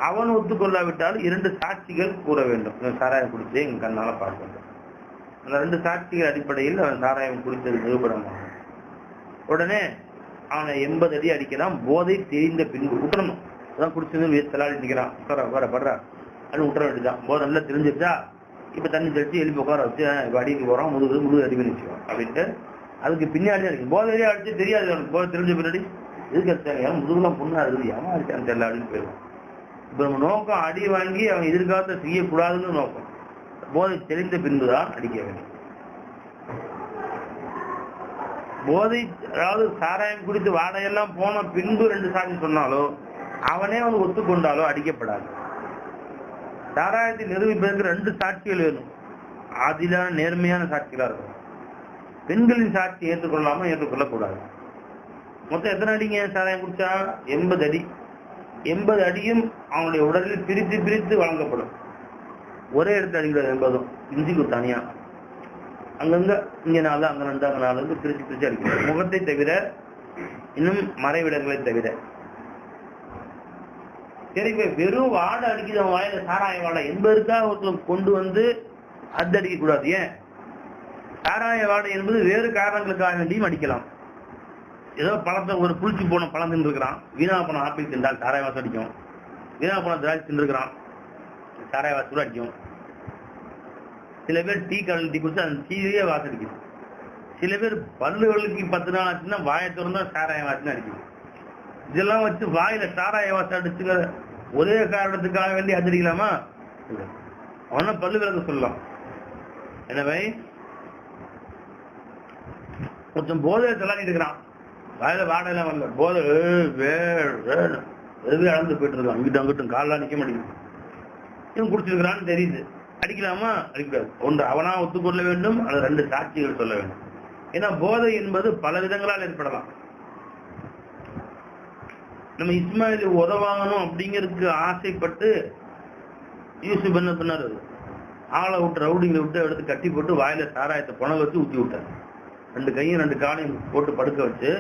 அவன் ஒத்துக்கொள்ளாவிட்டால் 2 சாட்சிகள் கூற வேண்டும். சாராயம் குடிச்சு எங்க கண்ணால பார்க்க. அந்த 2 சாட்சிகள் அடிப்படையில் அவன் சாராயம் குடித்தது நிரூபணமாகும். உடனே அவனை 80 அடி அடிக்கலாம். போதை தெரிந்த பின்பு விட்டுறணும். அதான் குடிச்சது தலாடி நிற்கிறான், உட்கார படுறா அப்படின்னு விட்டுற வேண்டியதான். போதை நல்லா தெரிஞ்சிருச்சா, இப்ப தண்ணி தெளிச்சு எழுப்பி உட்கார வச்சு இப்ப அடிக்க போறோம், முழு அடி பண்ணிச்சுவோம் அப்படின்ட்டு அதுக்கு பின்னாடி அடிக்கும். போதையிலே அடிச்சு தெரியாது அவனுக்கு. போதை தெரிஞ்ச பின்னாடி எதுக்கு அடிச்சாங்க, முதுகுலாம் பொண்ணா இருக்குது, ஏமா அடிச்சான்னு தெரியல அப்படின்னு போயிடும். இப்ப நம்ம நோக்கம் அடி வாங்கி அவன் எதிர்காலத்தை செய்யக்கூடாதுன்னு நோக்கம். போதை தெரிந்த பின்புதான் அடிக்க வேண்டும். போதை அதாவது சாராயம் குடித்து வாடையெல்லாம் போன பின்பு 2 சாட்சி சொன்னாலோ அவனே அவன் ஒத்துக்கொண்டாலோ அடிக்கப்படாது. சாராயத்தை நிரூபிப்பதற்கு 2 சாட்சிகள் வேணும். ஆதிலான நேர்மையான சாட்சிகளா இருக்கும். பெண்களின் சாட்சி ஏற்றுக்கொள்ளாம ஏற்றுக்கொள்ளக்கூடாது. மொத்தம் எத்தனை அடிங்க சாராயம் குடிச்சா? 80 அடி. 80 அடியும் அவனுடைய உடலில் பிரித்து பிரித்து வழங்கப்படும். ஒரே இடத்துல அடிக்கிறது 80 இஞ்சிக்கு தனியா அங்கங்க இங்க 4 அங்க 2 அங்க 4 பிரிச்சு அடிக்கிறது. முகத்தை தவிர இன்னும் மறைவிடங்களை தவிர. சரி, வெறும் வாடை அடிக்குது அவன் வாயில சாராய வாடை 80க்காக ஒருத்தர் கொண்டு வந்து அது அடிக்க கூடாது. ஏன்? சாராய வாடை என்பது வேறு காரணங்களுக்காக வேண்டியும் அடிக்கலாம். ஏதோ பழத்தை ஒரு புளிச்சு போன பழம் தின்றுக்கிறான், வீணா போன ஆப்பிள் தின்றால் சாராய வாசம் அடிக்கும். வீணா போன திராட்சை தின்றுக்கிறான், சாராய வாசம் அடிக்கும். சில பேர் டீ கடல் டீ குடிச்சு அந்த டீயே வாசம் அடிக்குது. சில பேர் பல்லுகளுக்கு 10 நாள் ஆச்சுன்னா வாயை திறந்தா சாராய வாசம் அடிக்குது. இதெல்லாம் வச்சு வாயில சாராய வாசம் அடிச்சுக்கிற ஒரே காரணத்துக்காக வேண்டி அடிக்கலாமா? அவனா பல்லு விளக்க சொல்லலாம். எனவே கொஞ்சம் போதை தள்ளாடிட்டு இருக்கிறான், வாயில வாடெல்லாம் வரல, போதை எதுவே அளந்து போயிட்டு இருக்கான், இங்கிட்ட அங்கிட்டும் காலெல்லாம் நிக்க மாட்டேங்குது. இவன் குடிச்சிருக்கிறான்னு தெரியுது, அடிக்கலாமா? அடிக்கூடாது. ஒன்று அவனா ஒத்துக்கொள்ள வேண்டும், அல்லது 2 சாட்சிகள் சொல்ல வேண்டும். ஏன்னா போதை என்பது பல விதங்களால் ஏற்படலாம். நம்ம இஸ்மாயிலுக்கு உதவாகணும் அப்படிங்கிறதுக்கு ஆசைப்பட்டு யூசுப் என்ன பண்ணாரு, ஆளை விட்டு ரவுடிங்களை விட்டு எடுத்து கட்டி போட்டு வாயில சாராயத்தை புனல் வச்சு ஊற்றி விட்டார். 2 கையும் 2 காலையும் போட்டு படுக்க வச்சு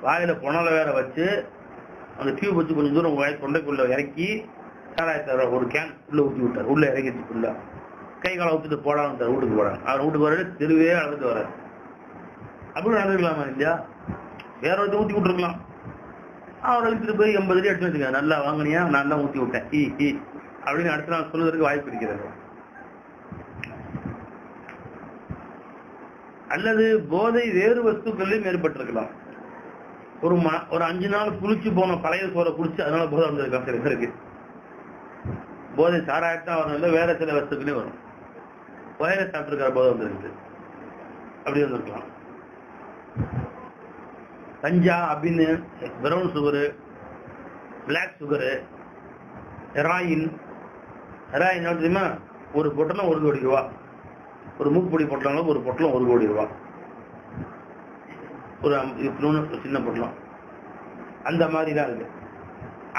வாயில புனலை வேற வச்சு அந்த டியூப் வச்சு கொஞ்சம் தூரம் வாய் தொண்டைக்குள்ள இறக்கி சாராயத்தை ஒரு கேன் உள்ள ஊற்றி விட்டார். உள்ள இறங்கிச்சுக்குள்ள கை காலை ஊற்றிட்டு போடான்னு வீட்டுக்கு போடாங்க. அவர் வீட்டுக்கு வர தெருவே அளவுக்கு வர்றாரு. அப்படி நடந்துக்கலாமா? இல்லையா? வேற ஒருத்தர் ஊற்றி விட்டுருக்கலாம். அவர் அழுத்துட்டு போய் 80 அடி அடிச்சு வச்சுக்க, நல்லா வாங்கினியா, நான் தான் ஊற்றி விட்டேன் அப்படின்னு அடுத்த நாள் சொல்வதற்கு வாய்ப்பு இருக்கிறது. அல்லது போதை வேறு வஸ்துக்களிலும் ஏற்பட்டிருக்கலாம். ஒரு 5 நாள் குளிச்சு போன பழைய சோறை குடிச்சு அதனால போதை வந்திருக்கலாம். சில பேருக்கு போதை சாராயத்தான் வரணும், வேற சில வஸ்துக்களே வரும். வயலை சாப்பிட்டுருக்கிற போதை வந்துருக்கு, அப்படி வந்திருக்கலாம். கஞ்சா அப்படின்னு brown sugar, black sugar, heroin தெரியுமா? ஒரு பொட்டலம் 1 கோடி ரூபா. ஒரு மூக்குப்பொடி பொட்டலம் ஒரு பொட்டலம் 1 கோடி ரூபா. ஒரு சின்ன பொட்டலம் அந்த மாதிரி தான் இருக்கு.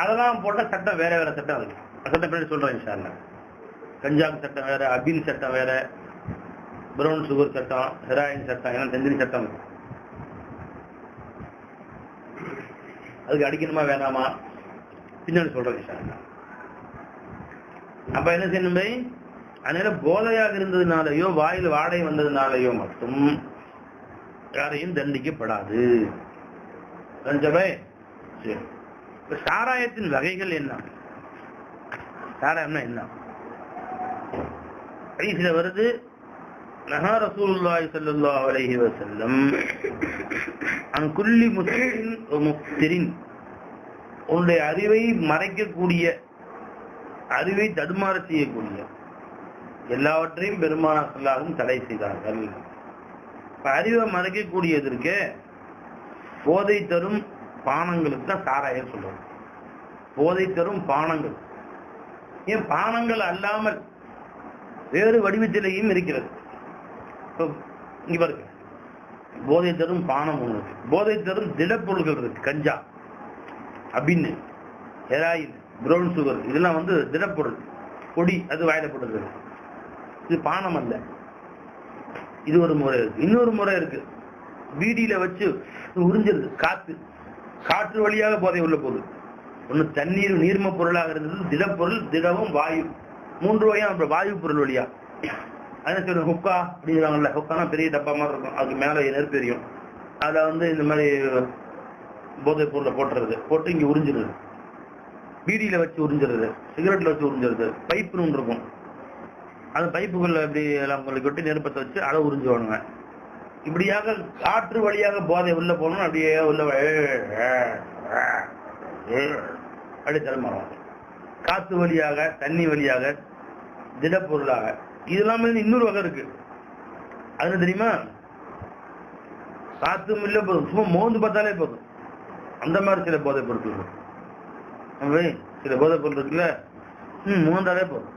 அதெல்லாம் போட்ட சட்டம் வேற வேற சட்டம் இருக்கு. சட்டம் பேர் சொல்றேன் இன்ஷா அல்லாஹ். கஞ்சாக்கு சட்டம் வேற, அபின் சட்டம் வேற, பிரவுன் சுகர் சட்டம், ஹெராயின் சட்டம், எல்லாம் தந்திரி சட்டம் இருக்கு. அதுக்கு அடிக்கணுமா வேணாமா பின்னாடி சொல்றேன் இன்ஷா அல்லாஹ். அப்ப என்ன செய்யணும்? அதனால போதையாக இருந்ததுனாலயோ வாயில் வாடகை வந்ததுனாலயோ மட்டும் யாரையும் தண்டிக்கப்படாது. சாராயத்தின் வகைகள் என்ன? சாராயம்னா என்ன? ஹதீஸ்ல வருது, நஹா ரசூலுல்லாஹி ஸல்லல்லாஹு அலைஹி வஸல்லம் அன் குல்லி முஸ்லிமின் வ முஃப்திரின், உன்னுடைய அறிவை மறைக்கக்கூடிய, அறிவை தடுமாற செய்யக்கூடிய எல்லாவற்றையும் பெருமானார் ஸல்லல்லாஹு அலைஹி வஸல்லம் தடை செய்தார்கள். அறிவை மறைக்கக்கூடியதற்கு போதை தரும் பானங்களுக்கு தான் சாராயம் சொல்றோம். போதை தரும் பானங்கள். ஏன் பானங்கள் அல்லாமல் வேறு வடிவத்திலேயும் இருக்கிறது. இங்க பாருங்க, போதை தரும் பானம் ஒன்று இருக்கு, போதை தரும் திடப்பொருள்கள் இருக்கு. கஞ்சா, அபின், ஹெராயின், பிரவுன் சுகர், இதெல்லாம் திடப்பொருள் பொடி, அது வாயில போடுறது. இது பானம் அல்ல. இது ஒரு முறை இருக்கு. இன்னொரு முறை இருக்கு, வீடியில வச்சு உறிஞ்சிருது காத்து, காற்று வழியாக போதை உள்ள போகுது. ஒண்ணு தண்ணீர் நீர்ம பொருளாக இருந்தது, திடப்பொருள், திடமும் வாயு, 3 வகையா வாயு பொருள் வழியா. அதான் சொல்ற ஹுக்கா அப்படிங்கிறாங்கல்ல, ஹுக்கானா பெரிய டப்பா மாதிரி இருக்கும், அதுக்கு மேல நெருப்பு எரியும், அதை வந்து இந்த மாதிரி போதைப் பொருளை போட்டு இங்க உறிஞ்சிருது, பீடியில வச்சு உறிஞ்சிருது, சிகரெட்ல வச்சு உறிஞ்சிருது, பைப்புன்னு ஒன்று இருக்கும், அந்த பைப்புக்குள்ள இப்படி எல்லாம் கொட்டி நெருப்பத்தை வச்சு அதை உறிஞ்சுவானுங்க. இப்படியாக காற்று வழியாக போதை உள்ள போகணும், அப்படியே உள்ள அப்படி தரமாறும். காத்து வழியாக, தண்ணி வழியாக, திடப்பொருளாக. இது இல்லாம இன்னொரு வகை இருக்கு, அது தெரியுமா? காத்தும் இல்ல போதும், சும்மா மோந்து பார்த்தாலே போதும், அந்த மாதிரி சில போதைப் பொருட்கள் இருக்கு. சில போதைப் பொருள் இருக்குல்ல, மோந்தாலே போதும்,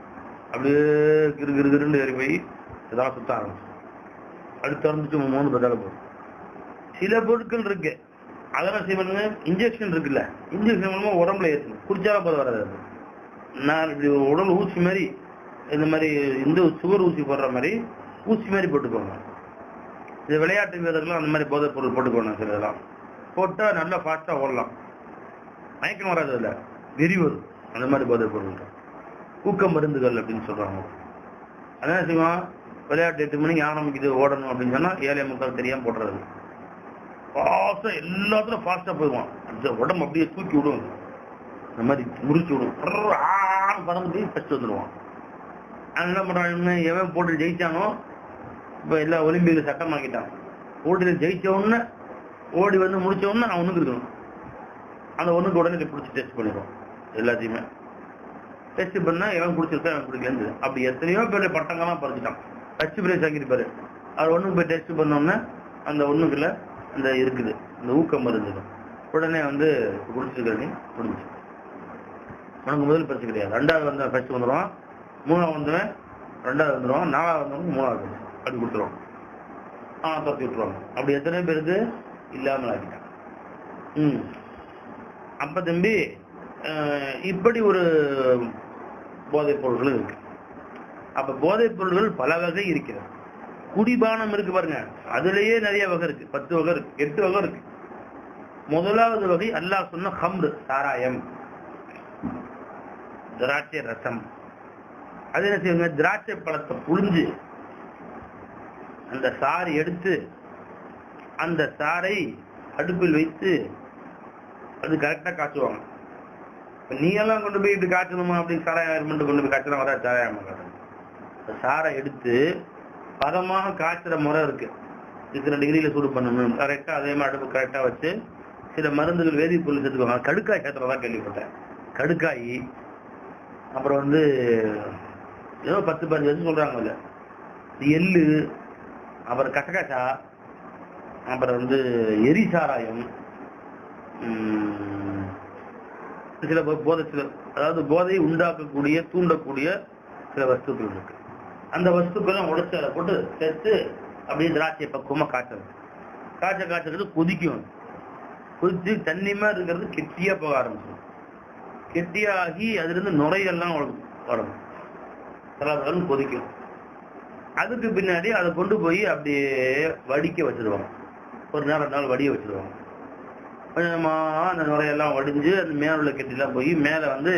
அப்படியே கிருகிருன்னு ஏறி போய் ஏதாவது சுத்த ஆரம்பிச்சு அடுத்து திறந்துட்டு மோந்து பார்த்தாலே போதும். சில பொருட்கள் இருக்கு, அதெல்லாம் செய்வாங்க. இன்ஜெக்ஷன் இருக்குல்ல, இன்ஜெக்ஷன் மூலமா உடம்புல ஏற்றணும், குடிச்சாலும் போத வராது. நான் இப்படி உடம்பு ஊசி மாதிரி, இந்த மாதிரி இந்த சுகர் ஊசி போடுற மாதிரி ஊசி மாதிரி போட்டுக்கோங்க. இது விளையாட்டு வீரர்களும் அந்த மாதிரி போதைப் பொருள் போட்டுக்கோங்க. சில இதெல்லாம் போட்டா நல்லா ஃபாஸ்டா ஓடலாம், மயக்கம் வராது, இல்லை வெறி வரும். அந்த மாதிரி போதைப் பொருள் ஊக்க மருந்துகள் அப்படின்னு சொல்றாங்க. அதான் செய்வான், விளையாட்டு 8 மணிக்கு ஆரம்பிக்குது ஓடணும் அப்படின்னு சொன்னா 7:45 தெரியாம போடுறது, ஃபாஸ்டா எல்லாத்துலயும் ஃபாஸ்டா போயிடுவான். அந்த உடம்பு அப்படியே தூக்கி விடும், இந்த மாதிரி முறிச்சு விடும், பறந்து ஃபர்ஸ்ட் வந்துடுவான். என்ன பண்றான், எவன் போட்டு ஜெயிச்சானோ, இப்ப எல்லா ஒலிம்பிக்ல சட்டமாக்கிட்டான், போட்டியில் ஜெயிச்ச உடனே ஓடி வந்து முடிச்ச உடனே அவனுக்கு இருக்கணும், அந்த ஒண்ணுக்கு உடனே பிடிச்சி டெஸ்ட் பண்ணிடுவான். எல்லாத்தையுமே டெஸ்ட் பண்ணா எவன் பிடிச்சிருக்கா எவன் பிடிக்கல, அப்படி எத்தனையோ பேர் பட்டங்கள்லாம் பறிச்சுட்டான், ஃபர்ஸ்ட் பிரைஸ் ஆக்கிருப்பாரு. அவர் ஒண்ணுக்கு போய் டெஸ்ட் பண்ணோம்னா அந்த ஒண்ணுக்குள்ள அந்த இருக்குது இந்த ஊக்கம் மருந்து, உடனே வந்து குடிச்சிருக்க நீ முடிஞ்சு, உனக்கு முதல் பரிசு கிடையாது, 2வது வந்து ஃபர்ஸ்ட் வந்துடுவான், 3வது வந்துடுவேன், 2வது வந்துடுவான், 4வது வந்து 3வது அப்படி கொடுத்துருவான், தப்பி விட்டுருவாங்க. அப்படி எத்தனை பேருக்கு இல்லாமல் ஆக்கிட்டான். அப்ப தம்பி இப்படி ஒரு போதைப் பொருள்கள் இருக்கு. அப்ப போதைப் பொருள்கள் பல வகை இருக்கிறது. குடிபானம் இருக்கு பாருங்க, அதுலயே நிறைய வகை இருக்கு, 10 வகை இருக்கு, 8 வகை இருக்கு. முதலாவது வகை அல்லாஹ் சொன்ன ஹம்ரு, சாராயம், திராட்சை ரசம். அது என்ன செய்வாங்க, திராட்சை பழத்தை புழிஞ்சு அந்த சாறு எடுத்து அந்த சாறை அடுப்பில் வைத்து அது கரெக்டா காய்ச்சுவாங்க. நீ எல்லாம் கொண்டு போய் இது காய்ச்சணுமா அப்படின்னு சாராயம் கொண்டு போய் காய்ச்சலாம் வர சாராயம். சாரை எடுத்து பதமாக காய்ச்சுற முறை இருக்கு, இத்தனை டிகிரியில சூடு பண்ணணும் கரெக்டா, அதே மாதிரி அடுப்பு கரெக்டா வச்சு சில மருந்துகள் வேதிப்பொருள் சேர்த்துக்குவாங்க. கடுக்காய் சேர்த்துறதா கேள்விப்பட்டேன், கடுக்காய், அப்புறம் வந்து ஏதோ 10-15 வச்சு சொல்றாங்க, எள்ளு, அப்புறம் கசகசா, அப்புறம் வந்து எரி சாராயம், சில போதை, சில அதாவது போதையை உண்டாக்கக்கூடிய தூண்டக்கூடிய சில வஸ்துக்கள் இருக்கு. அந்த வஸ்துக்கெல்லாம் உடைச்சு அதை போட்டு சேர்த்து அப்படியே திராட்சையை பக்குவமா காய்ச்சறது கொதிக்கும். கொதிச்சு தண்ணி மாதிரி இருக்கிறது கெட்டியா போக ஆரம்பிச்சிடும். கெட்டியாகி அதுல இருந்து நுரையெல்லாம் வரும், கொதிக்கும். அதுக்கு பின்னாடி அதை கொண்டு போய் அப்படியே வடிக்க வச்சிருவாங்க, ஒரு நேரம் 2 நாள் வடிய வச்சிருவாங்க. கொஞ்சமா அந்த நுரையெல்லாம் வடிஞ்சு அந்த மேல உள்ள கெட்டிலாம் போய் மேல வந்து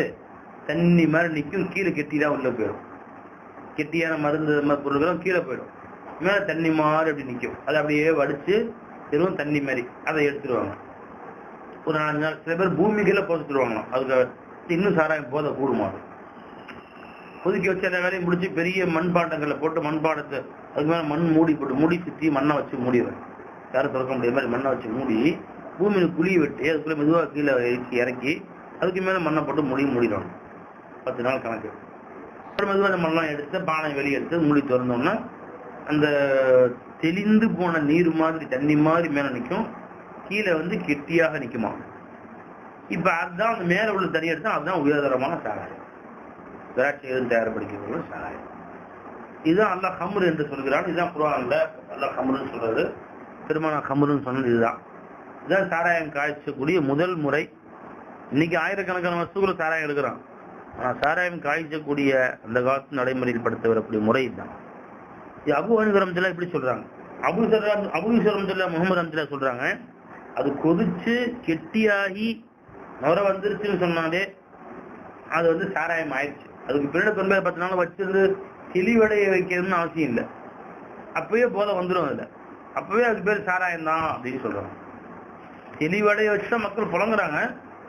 தண்ணி மாதிரி நிற்கும், கீழே கெட்டிலாம் உள்ள போயிடும். கெட்டியான மருந்து பொருட்களும் கீழே போயிடும், மேல தண்ணி மாதிரி அப்படி நிற்கும். அதை அப்படியே வடிச்சு வெறும் தண்ணி மாதிரி அதை எடுத்துருவாங்க. ஒரு 4 நாள் சில பேர் பூமிகளை போட்டுருவாங்களாம், அதுக்கு இன்னும் சாராயம் போதை கூடுமா. கொதிக்க வச்சு எல்லா வேலையும் முடிச்சு பெரிய மண்பாண்டங்களை போட்டு மண்பாண்டத்தை அதுக்கு மேலே மண் மூடி சுற்றி மண்ணை வச்சு மூடிடுவேன், யாரும் திறக்க முடியாத மாதிரி மண்ணை வச்சு மூடி பூமியில குழி வெட்டி அதுக்குள்ள மெதுவாக கீழே இறக்கி அதுக்கு மேலே மண்ணை போட்டு மூடிடுவாங்க. 10 நாள் கணக்கு. அப்புறம் மெதுவாக அந்த மண்ணெல்லாம் எடுத்து பானை வெளியே எடுத்து மூடி திறந்தோம்னா அந்த தெளிந்து போன நீர் மாதிரி தண்ணி மாதிரி மேலே நிற்கும், கீழே வந்து கெட்டியாக நிற்குமா. இப்ப அதுதான் அந்த மேல உள்ள தண்ணி எடுத்தா அதுதான் உயர்தரமான சாராயம், திராட்சைகள் தயார்படுத்திய சாராயம். இதுதான் அல்லாஹ் ஹம்ரு என்று சொல்கிறான். இதுதான் குர்ஆன்ல அல்லாஹ் ஹம்ருன்னு சொல்றது, திருமண ஹம்ருன்னு சொன்னது இதுதான். இதுதான் சாராயம் காய்ச்சக்கூடிய முதல் முறை. இன்னைக்கு ஆயிரக்கணக்கான வஸ்துக்கள் சாராயம் எடுக்கிறான், ஆனா சாராயம் காய்ச்சக்கூடிய அந்த காலத்து நடைமுறையில் படுத்த வரக்கூடிய முறை இதுதான். அபு ஹனீஃபா ரஹ்மத்துல்லாஹி இப்படி சொல்றாங்க, அபூ யூசுஃப் ரஹ்மத்துல்லாஹி முஹம்மது ரஹ்மத்துல்லாஹி சொல்றாங்க, அது கொதிச்சு கெட்டியாகி நுரை வந்துருச்சுன்னு சொன்னாலே அது வந்து சாராயம் ஆயிடுச்சு. அதுக்கு பின்னாடி 10 நாள் வச்சிருந்து தெளிவடைய வைக்கணும்னு அவசியம் இல்லை. அப்பவே போதை வந்துடும். அதுல அப்பவே அதுக்கு பேர் சாராயம் தான் அப்படின்னு சொல்றாங்க. தெளிவடைய வச்சுதான் மக்கள் புலங்குறாங்க.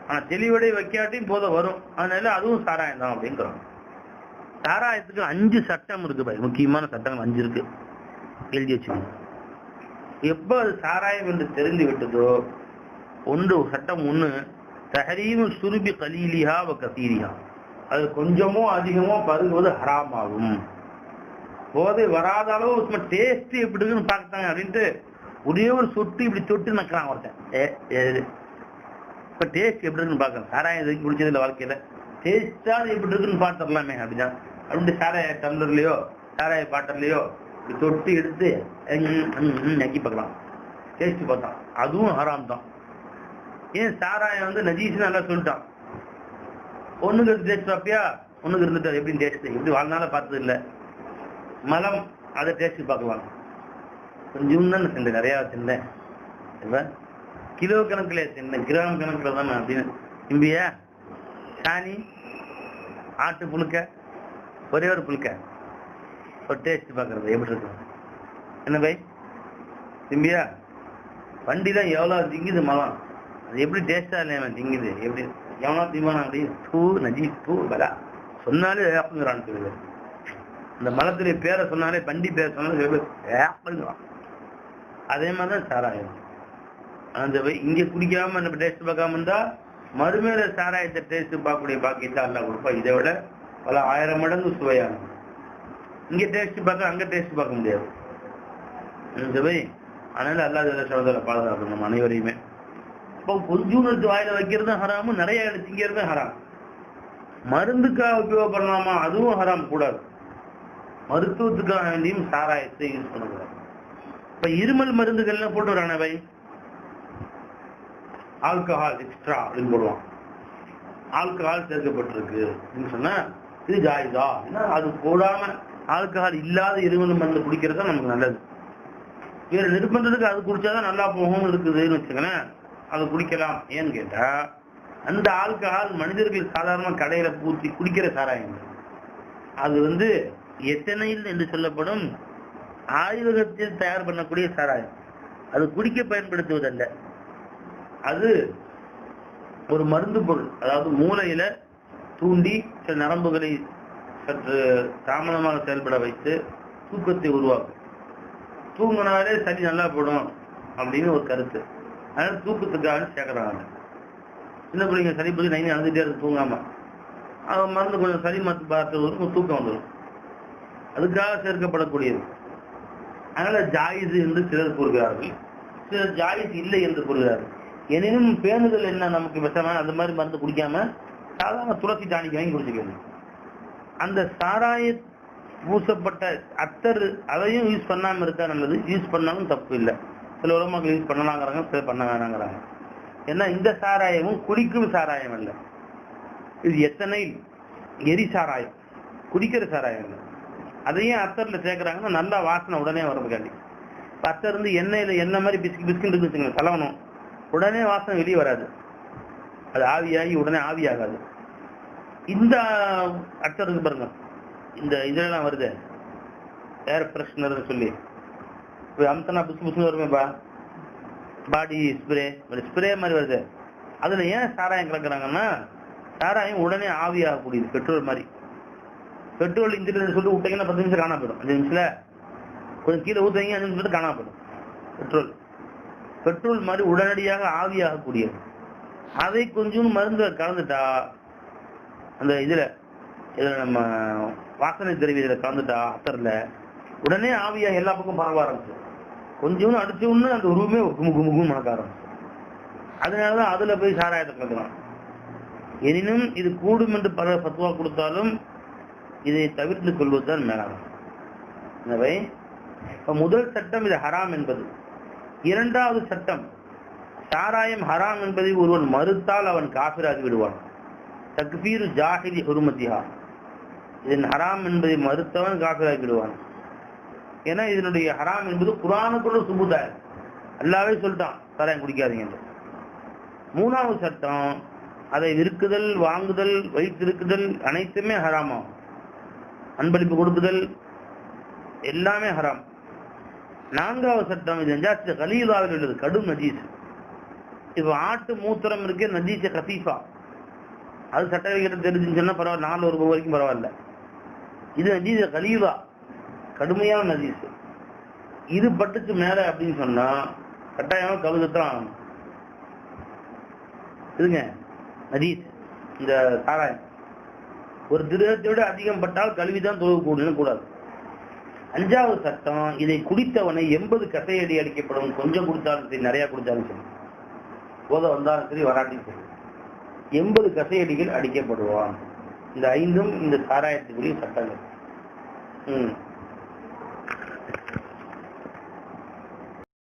ஆனா தெளிவடைய வைக்காட்டியும் போதை வரும். அதனால அதுவும் சாராயம் தான் அப்படிங்கிறாங்க. சாராயத்துக்கு 5 சட்டம் இருக்கு பாய். முக்கியமான சட்டங்கள் 5 இருக்கு, எழுதி வச்சுக்கோங்க. எப்ப அது சாராயம் என்று தெரிந்து விட்டதோ சட்டம் 1 தஹரீமு சுருபி கலீலிஹா வ கசீரிஹா. அது கொஞ்சமோ அதிகமோ பருகுவது ஹராம் ஆகும். போதை வராத அளவு சும்மா டேஸ்ட் எப்படி இருக்குன்னு பார்த்தாங்க அப்படின்ட்டு ஒரே ஒரு சொட்டு இப்படி தொட்டு நக்கிறான் ஒருத்தன். இப்ப டேஸ்ட் எப்படி இருக்குன்னு பார்க்கலாம். சாராயம் எதுக்கு குடிச்சது இல்லை வாழ்க்கையில, டேஸ்டா எப்படி இருக்குன்னு பார்த்துடலாமே அப்படிதான். அப்படின்ட்டு சாராய டம்ளர்லயோ சாராய பாட்டர்லயோ இப்படி தொட்டு எடுத்து நக்கி பார்க்கலாம், டேஸ்ட் பார்த்தான். அதுவும் ஹராம் தான். ஏன் சாராயம் வந்து நஜீஸ் நல்லா சொல்லிட்டான். ஒண்ணுக்கு டேஸ்ட் பார்ப்பியா, ஒண்ணுக்கு இருந்துட்டு எப்படி டேஸ்ட் எப்படி வாழ்நாள பார்த்தது இல்லை. மலம் அதை டேஸ்ட் பார்க்கலாம். கொஞ்சம் தான் செஞ்சேன், நிறையா செஞ்சேன். கிலோ கணக்குல செஞ்சேன், கிராம் கணக்குல தானே அப்படின்னு இம்பியா சாணி ஆட்டு புழுக்க ஒரே ஒரு புழுக்க ஒரு டேஸ்ட் பார்க்கறது எப்படி இருக்கு என்ன பை இம்பியா. வண்டி தான் எவ்வளோ திங்குது மலம், அது எப்படி டேஸ்டா இல்லையா திங்குது, எப்படி எவனா திம்பானா அப்படி பூ நஜி பூ பலா சொன்னாலே வேப்பங்கிறான்னு. அந்த மலத்துடைய பேரை சொன்னாலே வண்டி பேரை சொன்னாலே வேப்பங்கிறான். அதே மாதிரிதான் சாராயம். அந்த இங்க குடிக்காம நம்ம டேஸ்ட் பார்க்காம இருந்தா மறுமையில சாராயத்தை டேஸ்ட் பார்க்கக்கூடிய பாக்கியத்தை அல்லா கொடுப்பா. இதை விட பல 1000 மடங்கு சுவையானது. இங்க டேஸ்ட் பார்க்க அங்க டேஸ்ட் பார்க்க முடியாது. அதனால அல்லா சொல்றதுல பாதுகாக்கணும் நம்ம அனைவரையுமே. இப்போ கொஞ்சம் எடுத்து வாயில வைக்கிறதும் ஹராமு, நிறைய எடுத்து திங்கிறதும் ஹராம். மருந்துக்காக உபயோகப்படலாமா, அதுவும் ஹராம் கூடாது. மருத்துவத்துக்காக வேண்டியும் சாராயத்தை யூஸ் பண்ணக்கூடாது. இப்ப இருமல் மருந்துகள்லாம் போட்டு வரானே பை, ஆல்கஹால் எக்ஸ்ட்ரா அப்படின்னு போடுவான். ஆல்கஹால் சேர்க்கப்பட்டிருக்கு அப்படின்னு சொன்னா இது ஜாயிதா? அது போடாம ஆல்கஹால் இல்லாத இருமல் மருந்து குடிக்கிறது தான் நமக்கு நல்லது. வேற நிர்பந்தத்துக்கு அது குடிச்சாதான் நல்லா போகும்னு இருக்குதுன்னு வச்சுக்கலேன், அது குடிக்கலாம். ஏன்னு கேட்டா அந்த ஆல்கஹால் மனிதர்கள் சாதாரண கடையில பூத்தி குடிக்கிற சாராயம். அது வந்து எத்தனையில் என்று சொல்லப்படும் ஆய்வகத்தில் தயார் பண்ணக்கூடிய சாராயம். அது குடிக்க பயன்படுத்துவதல்ல, அது ஒரு மருந்து பொருள். அதாவது மூளையில தூண்டி சில நரம்புகளை சற்று தாமதமாக செயல்பட வைத்து தூக்கத்தை உருவாக்கும். தூங்கினாலே சளி நல்லா போடும் அப்படின்னு ஒரு கருத்து. அதனால தூக்கத்துக்காக சேர்க்கிறாங்க. சின்ன பிள்ளைங்க சளி போய் நைனி அழுதுட்டே இருக்கு தூங்காம, அவன் மருந்து கொஞ்சம் சளி மத்து பார்த்து தூக்கம் வந்துடும். அதுக்காக சேர்க்கப்படக்கூடியது. அதனால ஜாயிஸ் என்று சிலர் கூறுகிறார்கள், சிலர் ஜாயிஸ் இல்லை என்று கூறுகிறார்கள். எனினும் பேணுதல் என்ன, நமக்கு விஷமா அந்த மாதிரி மருந்து குடிக்காம சாதாரண துளசி டானிக்கு வாங்கி குடிச்சுக்கணும். அந்த சாராய பூசப்பட்ட அத்தர் அதையும் யூஸ் பண்ணாம இருக்கா நல்லது. யூஸ் பண்ணாலும் தப்பு இல்லை. சில உலமாக்கள் யூஸ் பண்ணலாங்கிறாங்க, சில பண்ண வேணாங்கிறாங்க. ஏன்னா இந்த சாராயமும் குடிக்கும் சாராயம் இல்லை. இது எத்தனை எரி சாராயம், குடிக்கிற சாராயம் இல்லை. அதையும் அத்தர்ல சேர்க்கிறாங்கன்னா நல்லா வாசனை உடனே வர்றதுக்காண்டி. அத்தர் இருந்து எண்ணெய் மாதிரி பிஸ்கின்னு இருக்குன்னு தலவணும், உடனே வாசனை வெளியே வராது. அது ஆவியாகி உடனே ஆவியாகாது. இந்த அத்தர் இருக்கு பாருங்க, இந்த இதெல்லாம் வருது ஏர் ஃப்ரெஷ்னர் சொல்லி அம்சனா புசு புசுன்னு வருமேப்பா, பாடி ஸ்ப்ரே மாதிரி வருது. அதுல ஏன் சாராயம் கலக்குறாங்கன்னா சாராயம் உடனே ஆவியாகக்கூடியது. பெட்ரோல் மாதிரி, பெட்ரோல் இன்ஜின் சொல்லி விட்டீங்கன்னா 10 நிமிஷம் காணா போயிடும். 5 நிமிஷத்துல கொஞ்சம் கீழே ஊற்றுவீங்க, 5 நிமிஷத்துல காணா போயிடும். பெட்ரோல் மாதிரி உடனடியாக ஆவியாகக்கூடியது. அதை கொஞ்சம் மருந்து கலந்துட்டா அந்த இதுல நம்ம வாசனை திரவியத்துல கலந்துட்டா அத்தர்ல உடனே ஆவியாக எல்லா பக்கம் பரவ ஆரம்பிச்சு. கொஞ்சம் அடிச்ச உடனே அந்த உருவமே குமுகுமுகும் மணக்க ஆரம்பிச்சு. அதனாலதான் அதுல போய் சாராயத்தை கலந்துக்கலாம். எனினும் இது கூடும் என்று பல பத்துவா கொடுத்தாலும் இதை தவிர்த்து கொள்வதுதான் மேலாகும். எனவே முதல் சட்டம் இது ஹராம் என்பது. இரண்டாவது சட்டம், சாராயம் ஹராம் என்பதை ஒருவன் மறுத்தால் அவன் காஃபிராகி விடுவான். தக்பீரு ஜாஹிலி ஹுருமத்திஹா, இதன் ஹராம் என்பதை மறுத்தவன் காஃபிராகி விடுவான். ஏன்னா இதனுடைய ஹராம் என்பது குர்ஆனுக்குள்ள சுபூதாய், அல்லாஹ்வே சொல்லிட்டான் சாராயம் குடிக்காதீங்க. மூணாவது சட்டம், அதை விற்குதல், வாங்குதல், வைத்திருக்குதல் அனைத்துமே ஹராமாகும். அன்பளிப்பு கொடுக்குதல் எல்லாமே ஹராம். 4வது சட்டம் இது நஜாஸ் கலீலாவில் உள்ளது, கடும் நஜீஸ். இப்போ ஆட்டு மூத்திரம் இருக்கு, நஜீஸ் கசீஃபா, அது சட்ட வைக்கிறது தெரிஞ்சுன்னு பரவாயில்ல, 4 ரூபாய் வரைக்கும் பரவாயில்ல. இது நஜீஸ் கலீலா, கடுமையான நஜீஸ். இது பட்டுச்சு மேல அப்படின்னு சொன்னா கட்டாயமா கழுகுத்தான் ஆகணும். இதுங்க நஜீஸ். இந்த சாராயம் ஒரு திருகத்தை விட அதிகம் பட்டால் கழுவிதான் தொழுகக்கூடன்னு கூடாது. 5வது சட்டம், இதை குடித்தவனை 80 கசையடி அடிக்கப்படும். கொஞ்சம் குடித்தாலும் சரி, நிறைய குடித்தாலும் சரி, போத வந்தாலும் சரி, வராட்டியும் சரி, 80 கசையடிகள் அடிக்கப்படுவான். இந்த 5ம் இந்த சாராயத்துக்குரிய சட்டங்கள்.